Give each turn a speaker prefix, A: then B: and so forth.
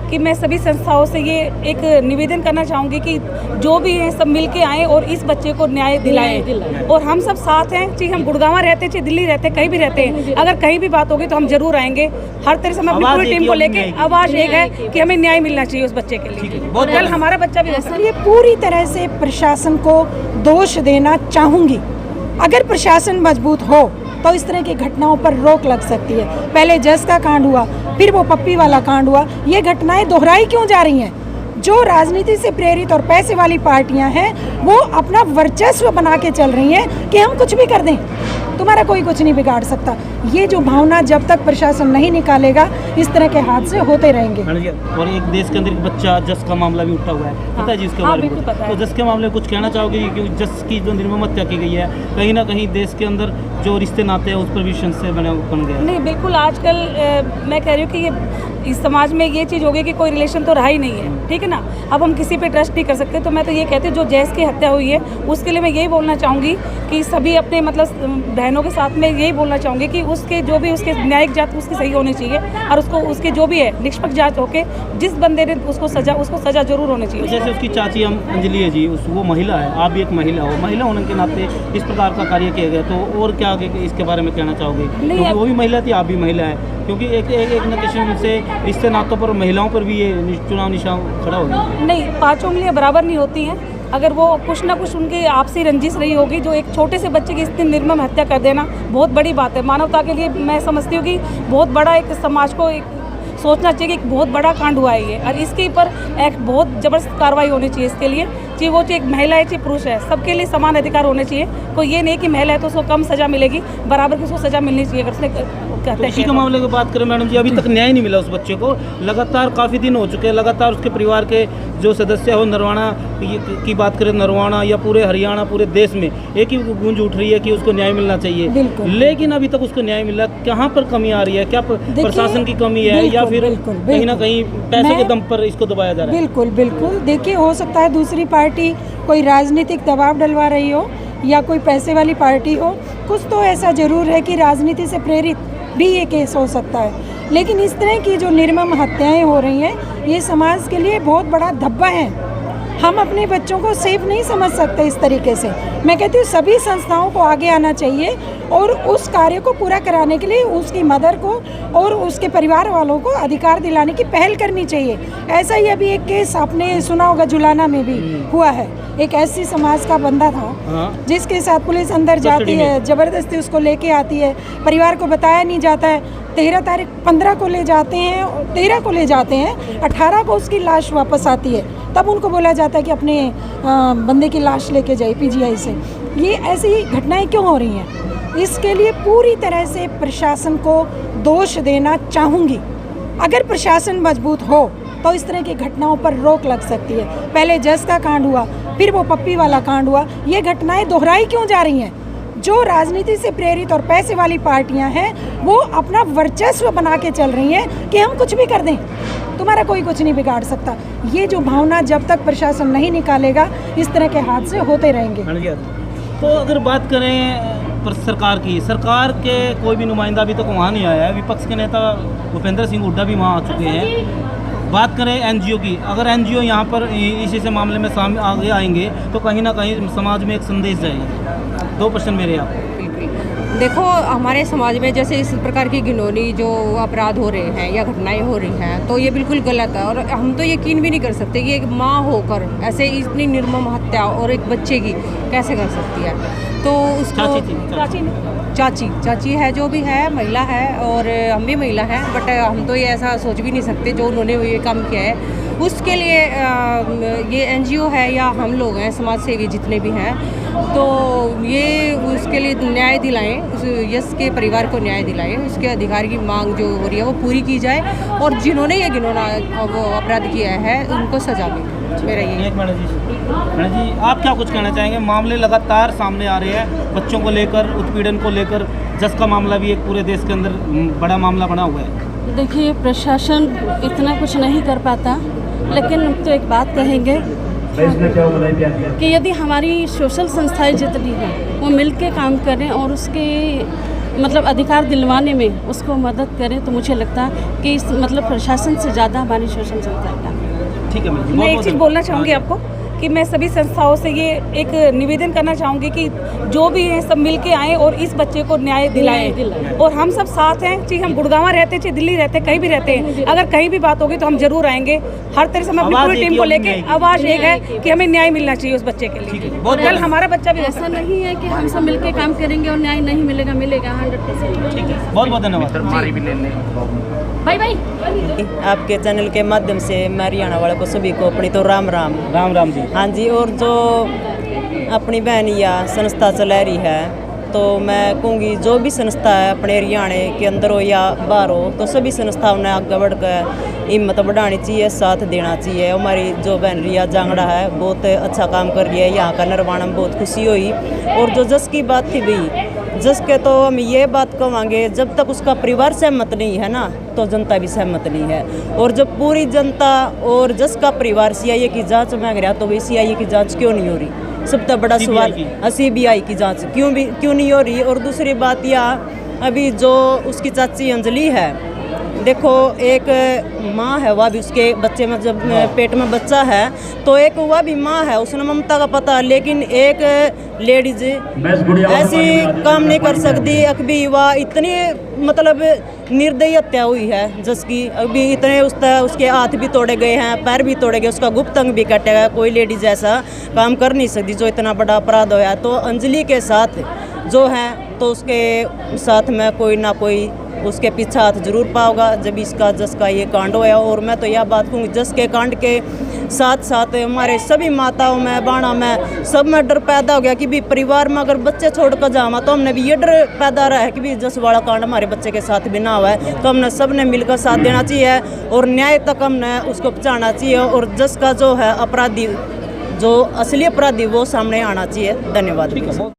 A: कि मैं सभी संस्थाओं से ये एक निवेदन करना चाहूँगी कि जो भी हैं सब मिल के आएँ और इस बच्चे को न्याय दिलाएं। और हम सब साथ हैं, चाहे हम गुड़गांव रहते हैं, चाहे दिल्ली रहते हैं, कहीं भी रहते हैं, अगर कहीं भी बात होगी तो हम जरूर आएंगे। हर तरह से हम अपनी पूरी टीम को लेके, आवाज़ एक है कि हमें न्याय मिलना चाहिए उस बच्चे के लिए। कल हमारा बच्चा भी ऐसा।
B: ये पूरी तरह से प्रशासन को दोष देना चाहूँगी। अगर प्रशासन मजबूत हो तो इस तरह की घटनाओं पर रोक लग सकती है। पहले जस का कांड हुआ, फिर वो पप्पी वाला कांड हुआ, ये घटनाएं दोहराई क्यों जा रही हैं? जो राजनीति से प्रेरित और पैसे वाली पार्टियां हैं वो अपना वर्चस्व बना के चल रही हैं कि हम कुछ भी कर दें, तुम्हारा कोई कुछ नहीं बिगाड़ सकता। ये जो भावना जब तक प्रशासन नहीं निकालेगा इस तरह के हादसे होते रहेंगे।
C: और एक देश के अंदर एक बच्चा जस का मामला भी उठा हुआ है, पता है जिसके बारे में, तो जस के मामले में कुछ कहना चाहोगे? क्योंकि जस की जो निर्मम हत्या की गई है, कहीं ना कहीं देश के अंदर जो रिश्ते नाते हैं उस पर भी संशय बन गया।
A: नहीं, बिल्कुल आजकल मैं कह रही हूँ कि ये इस समाज में ये चीज़ हो गई कि कोई रिलेशन तो रहा ही नहीं है, ठीक है ना। अब हम किसी पे ट्रस्ट नहीं कर सकते। तो मैं तो ये कहती हूँ जो जैस की हत्या हुई है उसके लिए मैं यही बोलना चाहूँगी कि सभी अपने मतलब बहनों के साथ में यही बोलना चाहूँगी कि उसके जो भी उसके न्यायिक जांच उसकी सही होनी चाहिए और उसको उसके जो भी है निष्पक्ष जांच होके जिस बंदे ने उसको सजा जरूर होनी चाहिए।
C: जैसे उसकी चाची अंजलि है जी, वो महिला है, आप भी एक महिला हो, महिला होने के नाते इस प्रकार का कार्य किया गया, तो और क्या आगे इसके बारे में कहना चाहोगे? क्योंकि वो भी महिला थी, आप भी महिला है, क्योंकि एक न किस्म से रिश्ते नातों पर महिलाओं पर भी ये चुनाव निशान खड़ा होगा।
A: नहीं, पांचों उंगलियां बराबर नहीं होती हैं। अगर वो कुछ ना कुछ उनकी आपसी रंजिश रही होगी, जो एक छोटे से बच्चे की इतनी निर्मम हत्या कर देना बहुत बड़ी बात है। मानवता के लिए मैं समझती हूँ कि बहुत बड़ा एक समाज को एक सोचना चाहिए कि एक बहुत बड़ा कांड हुआ है ये, और इसके ऊपर एक बहुत ज़बरदस्त कार्रवाई होनी चाहिए इसके लिए। चाहे वो एक महिला है चाहे पुरुष है, सबके लिए समान अधिकार होने चाहिए। कोई ये नहीं कि महिला है तो उसको कम सज़ा मिलेगी, बराबर की उसको सज़ा मिलनी चाहिए। अगर उसने
C: तो इसी के मामले की बात करें मैडम जी, अभी तक न्याय नहीं मिला उस बच्चे को। लगातार काफ़ी दिन हो चुके हैं, लगातार उसके परिवार के जो सदस्य हो, नरवाना की बात करें, नरवाना या पूरे हरियाणा, पूरे देश में एक ही गूंज उठ रही है कि उसको न्याय मिलना चाहिए, लेकिन अभी तक उसको न्याय मिला। कहाँ पर कमी आ रही है? क्या प्रशासन की कमी है या फिर कहीं ना कहीं पैसों के दम पर इसको दबाया जा रहा है?
B: बिल्कुल बिल्कुल, देखिए हो सकता है दूसरी पार्टी कोई राजनीतिक दबाव डलवा रही हो या कोई पैसे वाली पार्टी हो। कुछ तो ऐसा जरूर है कि राजनीति से प्रेरित भी ये केस हो सकता है, लेकिन इस तरह की जो निर्मम हत्याएं हो रही हैं ये समाज के लिए बहुत बड़ा धब्बा है। हम अपने बच्चों को सेफ नहीं समझ सकते इस तरीके से। मैं कहती हूँ सभी संस्थाओं को आगे आना चाहिए और उस कार्य को पूरा कराने के लिए उसकी मदर को और उसके परिवार वालों को अधिकार दिलाने की पहल करनी चाहिए। ऐसा ही अभी एक केस आपने सुना होगा, जुलाना में भी हुआ है। एक ऐसी समाज का बंदा था जिसके साथ पुलिस अंदर जाती है, ज़बरदस्ती उसको लेके आती है, परिवार को बताया नहीं जाता है। 15 को ले जाते हैं, 13 को ले जाते हैं, 18 को उसकी लाश वापस आती है। तब उनको बोला जाता है कि अपने बंदे की लाश लेके जाए पीजीआई से। ये ऐसी घटनाएं क्यों हो रही हैं? इसके लिए पूरी तरह से प्रशासन को दोष देना चाहूँगी। अगर प्रशासन मजबूत हो तो इस तरह की घटनाओं पर रोक लग सकती है। पहले जस का कांड हुआ, फिर वो पप्पी वाला कांड हुआ, ये घटनाएं दोहराई क्यों जा रही हैं? जो राजनीति से प्रेरित और पैसे वाली पार्टियां हैं वो अपना वर्चस्व बना के चल रही हैं कि हम कुछ भी कर दें, तुम्हारा कोई कुछ नहीं बिगाड़ सकता। ये जो भावना जब तक प्रशासन नहीं निकालेगा इस तरह के हादसे होते रहेंगे।
C: तो अगर बात करें सरकार की, सरकार के कोई भी नुमाइंदा अभी तक वहाँ नहीं आया है। विपक्ष के नेता भूपेंद्र सिंह हुड्डा भी वहाँ आ चुके हैं। बात करें एनजीओ की, अगर एनजीओ यहाँ पर इसी से मामले में आगे आएंगे तो कहीं ना कहीं समाज में एक संदेश जाएगा। 2 प्रश्न मेरे आप।
D: देखो, हमारे समाज में जैसे इस प्रकार की घिनौनी जो अपराध हो रहे हैं या घटनाएं हो रही हैं तो ये बिल्कुल गलत है। और हम तो यकीन भी नहीं कर सकते कि एक माँ होकर ऐसे इतनी निर्मम हत्या और एक बच्चे की कैसे कर सकती है। तो उसको चाची है, जो भी है महिला है और हम भी महिला हैं, बट हम तो ये ऐसा सोच भी नहीं सकते जो उन्होंने ये काम किया है। उसके लिए ये एनजीओ है या हम लोग हैं समाज सेवी जितने भी हैं, तो ये उसके लिए न्याय दिलाएं, उस यश के परिवार को न्याय दिलाएं, उसके अधिकार की मांग जो हो रही है वो पूरी की जाए और जिन्होंने ये घिनौना वो अपराध किया है उनको सजा मिले। मेरा ये।
C: मैडम जी, आप क्या कुछ कहना चाहेंगे? मामले लगातार सामने आ रहे हैं बच्चों को लेकर, उत्पीड़न को लेकर। जस का मामला भी एक पूरे देश के अंदर बड़ा मामला बना हुआ है।
E: देखिए, प्रशासन इतना कुछ नहीं कर पाता, लेकिन तो एक बात कहेंगे कि यदि हमारी सोशल संस्थाएं जितनी हैं वो मिल के काम करें और उसके मतलब अधिकार दिलवाने में उसको मदद करें, तो मुझे लगता है कि इस मतलब प्रशासन से ज़्यादा हमारी शोषण संस्था का।
C: ठीक है मैडम जी,
A: मैं एक
C: बहुत-बहुत
A: चीज़ बोलना चाहूँगी आपको कि मैं सभी संस्थाओं से ये एक निवेदन करना चाहूँगी कि जो भी हैं सब मिल के आएँ और इस बच्चे को न्याय दिलाएं। और हम सब साथ हैं, चाहे हम गुड़गांव रहते हैं, चाहे दिल्ली रहते हैं, कहीं भी रहते हैं, अगर कहीं भी बात होगी तो हम जरूर आएंगे। हर तरह से हम अपनी
C: आवाज़
A: पूरी
C: एक
A: टीम
C: ही
A: को
C: होगी
A: लेके
C: न्याय की।
A: आवाज़ एक है कि हमें न्याय मिलना चाहिए उस बच्चे के लिए।
C: बहुत
A: कल हमारा बच्चा भी हो
E: ऐसा
A: सकता है।
E: नहीं है कि हम सब मिलके काम करेंगे और न्याय नहीं मिलेगा, मिलेगा 100%।
C: ठीक है, बहुत बहुत धन्यवाद।
E: Bye bye.
F: आपके चैनल के माध्यम से मैं हरियाणा वालों को सभी को अपनी तो राम राम।
C: राम राम जी।
F: हाँ जी, और जो अपनी बहन या संस्था चला रही है, तो मैं कहूँगी जो भी संस्था है अपने हरियाणा के अंदर हो या बाहर हो, तो सभी संस्थाओं ने आगे बढ़कर हिम्मत बढ़ानी चाहिए, साथ देना चाहिए। हमारी जो बहन रिया जांगड़ा है बहुत अच्छा काम कर रही है, यहाँ का निर्माण में बहुत खुशी हुई। और जो जस की बात थी भाई, जस के तो हम ये बात कहेंगे, जब तक उसका परिवार सहमत नहीं है ना, तो जनता भी सहमत नहीं है। और जब पूरी जनता और जस का परिवार सीआईए की जांच मांग रहा, तो भाई सीआईए की जांच क्यों नहीं हो रही? सबसे बड़ा सवाल सीबीआई की जांच क्यों नहीं हो रही? और दूसरी बात यह, अभी जो उसकी चाची अंजलि है, देखो एक माँ है, वह भी उसके बच्चे में जब पेट में बच्चा है तो एक वह भी माँ है, उसने ममता का पता, लेकिन एक लेडीज ऐसी काम नहीं कर सकती। अभी वह इतनी मतलब निर्दयी हत्या हुई है जिसकी अभी इतने उसके हाथ भी तोड़े गए हैं, पैर भी तोड़े गए, उसका गुप्त अंग भी कटा गया। कोई लेडीज ऐसा काम कर नहीं सकती जो इतना बड़ा अपराध होया। तो अंजलि के साथ जो है, तो उसके साथ में कोई ना कोई उसके पीछे हाथ जरूर पाओगा जब इसका जस का ये कांड होया। और मैं तो यह बात कहूँगी, जस के कांड के साथ साथ हमारे सभी माताओं में, बाणा में, सब में डर पैदा हो गया कि भी परिवार में अगर बच्चे छोड़ कर जावा, तो हमने भी ये डर पैदा रहा है कि भी जस वाला कांड हमारे बच्चे के साथ भी ना हुआ है। तो हमने सब ने मिलकर साथ देना चाहिए और न्याय तक हमने उसको पहुँचाना चाहिए। और जस का जो है अपराधी, जो असली अपराधी, वो सामने आना चाहिए। धन्यवाद।